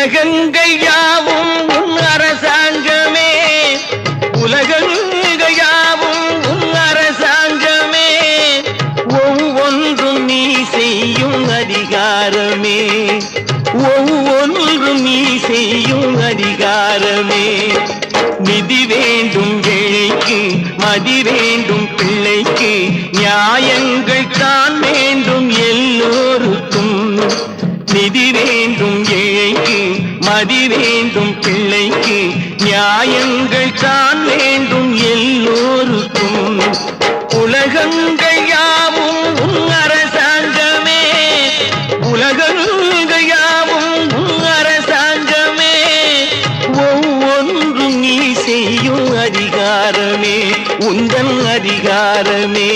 உலகங்கள் யாவும் உன் அரசாங்கமே, உலகங்கள் யாவும் உன் அரசாங்கமே, ஒவ்வொன்றும் நீ செய்யும் அதிகாரமே, ஒவ்வொன்றும் நீ செய்யும் அதிகாரமே. நிதி வேண்டும் ஏழைக்கு, மதி வேண்டும் பிள்ளைக்கு, நியாயங்கள் தான் வேண்டும் எல்லோருக்கும். நிதி வேண்டும் ஏழைக்கு, மதி வேண்டும் பிள்ளைக்கு, நியாயங்கள் தான் வேண்டும் எல்லோருக்கும். உலகங்கள் யாவும் உன் அரசாங்கமே, உலகங்கள் யாவும் உன் அரசாங்கமே, ஒவ்வொன்றும் நீ செய்யும் அதிகாரமே, உந்தன் அதிகாரமே.